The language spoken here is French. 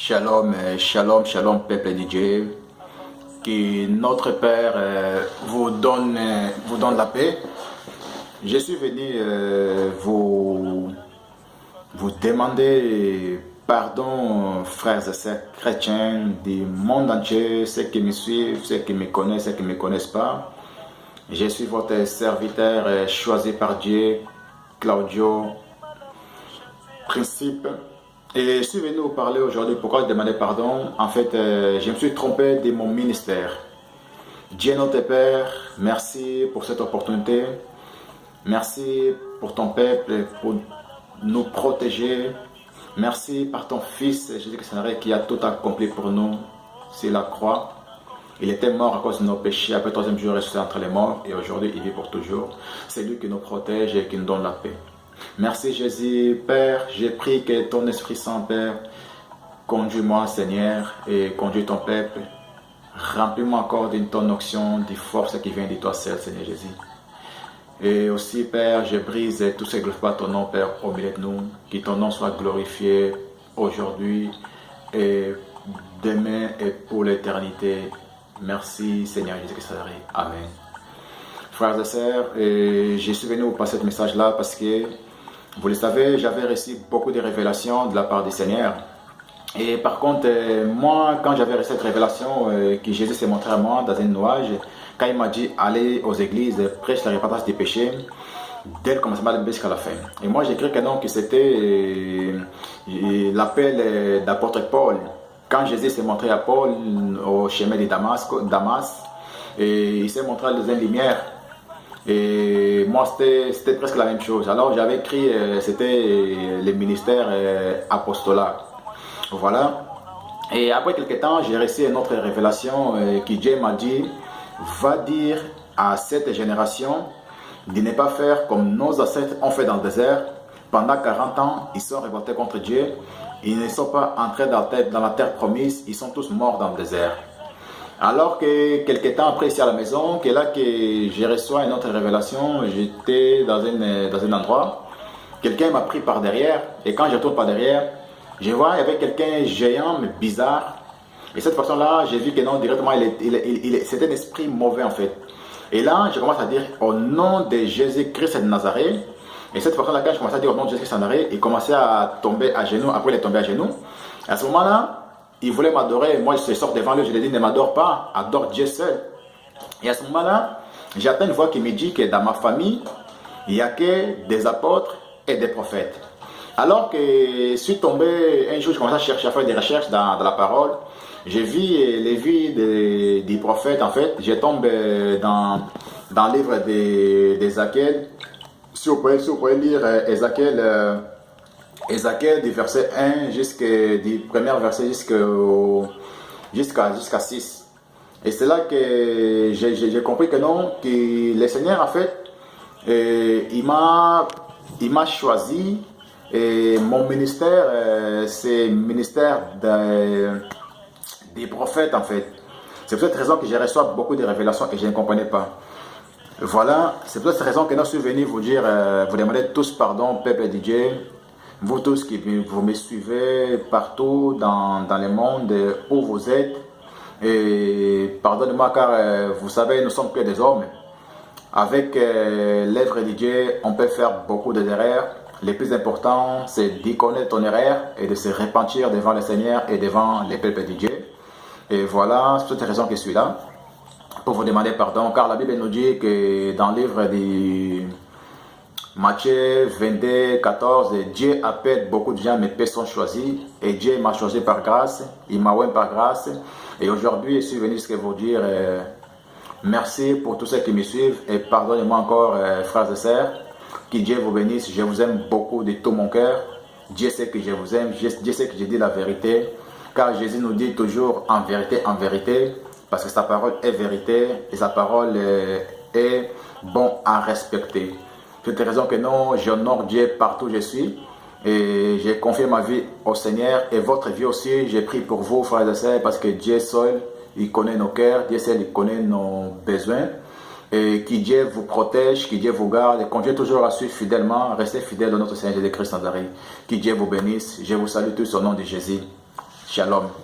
Shalom, shalom, shalom, peuple de Dieu. Que notre Père vous donne la paix. Je suis venu vous demander pardon, frères et sœurs chrétiens du monde entier, ceux qui me suivent, ceux qui me connaissent, ceux qui ne me connaissent pas. Je suis votre serviteur choisi par Dieu, Claudio Principe. Et je suis venu vous parler aujourd'hui. Pourquoi demander pardon? En fait, je me suis trompé de mon ministère. Dieu notre Père, merci pour cette opportunité. Merci pour ton peuple, pour nous protéger. Merci par ton Fils, Jésus-Christ, qui a tout accompli pour nous sur la croix. Il était mort à cause de nos péchés. Après le troisième jour, il est ressuscité entre les morts. Et aujourd'hui, il vit pour toujours. C'est lui qui nous protège et qui nous donne la paix. Merci Jésus, Père. J'ai pris que ton Esprit Saint, Père, conduis-moi, Seigneur, et conduis ton peuple. Remplis-moi encore d'une ton onction, de force qui vient de toi seul, Seigneur Jésus. Et aussi, Père, je brise tout ce qui ne glorifie pas ton nom, Père, au milieu de nous. Que ton nom soit glorifié aujourd'hui et demain et pour l'éternité. Merci, Seigneur Jésus-Christ. Amen. Frères et sœurs, je suis venu vous passer ce message-là parce que, vous le savez, j'avais reçu beaucoup de révélations de la part du Seigneur. Et par contre, moi, quand j'avais reçu cette révélation, que Jésus s'est montré à moi dans un nuage, quand il m'a dit allez aux églises, prêche la repentance des péchés, dès le commencement jusqu'à la fin. Et moi, j'ai cru que non, que c'était l'appel d'apôtre Paul. Quand Jésus s'est montré à Paul au chemin de Damas, et il s'est montré dans une lumière. Et moi, c'était presque la même chose. Alors, j'avais écrit, c'était le ministère apostolat. Voilà. Et après quelques temps, j'ai reçu une autre révélation qui Dieu m'a dit, va dire à cette génération de ne pas faire comme nos ancêtres ont fait dans le désert. Pendant 40 ans, ils sont révoltés contre Dieu. Ils ne sont pas entrés dans la terre promise. Ils sont tous morts dans le désert. Alors que quelques temps après, ici à la maison, que là que j'ai reçu une autre révélation, j'étais dans un endroit, quelqu'un m'a pris par derrière, et quand je tourne par derrière, je vois il y avait quelqu'un géant mais bizarre, et cette personne-là, j'ai vu que non, directement, c'était un esprit mauvais en fait. Et là, je commence à dire au nom de Jésus-Christ de Nazareth, et cette personne-là, quand je commençais à dire au nom de Jésus-Christ de Nazareth, il commençait à tomber à genoux, après il est tombé à genoux. À ce moment-là, il voulait m'adorer. Moi, je sors devant lui, je lui ai dit, ne m'adore pas, adore Dieu seul. Et à ce moment-là, j'attends une voix qui me dit que dans ma famille, il n'y a que des apôtres et des prophètes. Alors que je suis tombé, un jour, je commençais à chercher, à faire des recherches dans la parole. J'ai vu les vies des prophètes, en fait. Je tombe dans le livre d'Ézéchiel. Si vous pouvez lire Ézéchiel du verset 1 du premier verset jusqu'à 6. Et c'est là que j'ai compris que non, que le Seigneur en fait, il m'a choisi, et mon ministère, c'est le ministère des prophètes en fait. C'est pour cette raison que j'ai reçu beaucoup de révélations et je ne comprenais pas. Voilà, c'est pour cette raison que je suis venu vous dire, vous demander tous pardon, peuple de Dieu. Vous tous qui vous me suivez partout dans le monde où vous êtes, et pardonnez-moi car vous savez, nous sommes que des hommes. Avec l'œuvre de Dieu, on peut faire beaucoup d'erreurs. Le plus important, c'est d'y connaître ton erreur et de se repentir devant le Seigneur et devant les peuples de Dieu. Et voilà, c'est pour cette raison que je suis là, pour vous demander pardon, car la Bible nous dit que dans le livre de Matthieu 22, 14, Dieu appelle beaucoup de gens, mais personne choisis. Et Dieu m'a choisi par grâce, il m'a oint par grâce. Et aujourd'hui, je suis venu vous dire merci pour tous ceux qui me suivent. Et pardonnez-moi encore, frères et sœurs. Que Dieu vous bénisse. Je vous aime beaucoup de tout mon cœur. Dieu sait que je vous aime. Dieu sait que je dis la vérité. Car Jésus nous dit toujours en vérité. Parce que sa parole est vérité. Et sa parole est bon à respecter. C'est une raison que non, j'honore Dieu partout où je suis. Et j'ai confié ma vie au Seigneur. Et votre vie aussi, j'ai pris pour vous, frères et sœurs, parce que Dieu seul, il connaît nos cœurs. Dieu seul, il connaît nos besoins. Et que Dieu vous protège, que Dieu vous garde. Et continuez toujours à suivre fidèlement. Restez fidèles à notre Seigneur Jésus-Christ Nazareth. Que Dieu vous bénisse. Je vous salue tous au nom de Jésus. Shalom.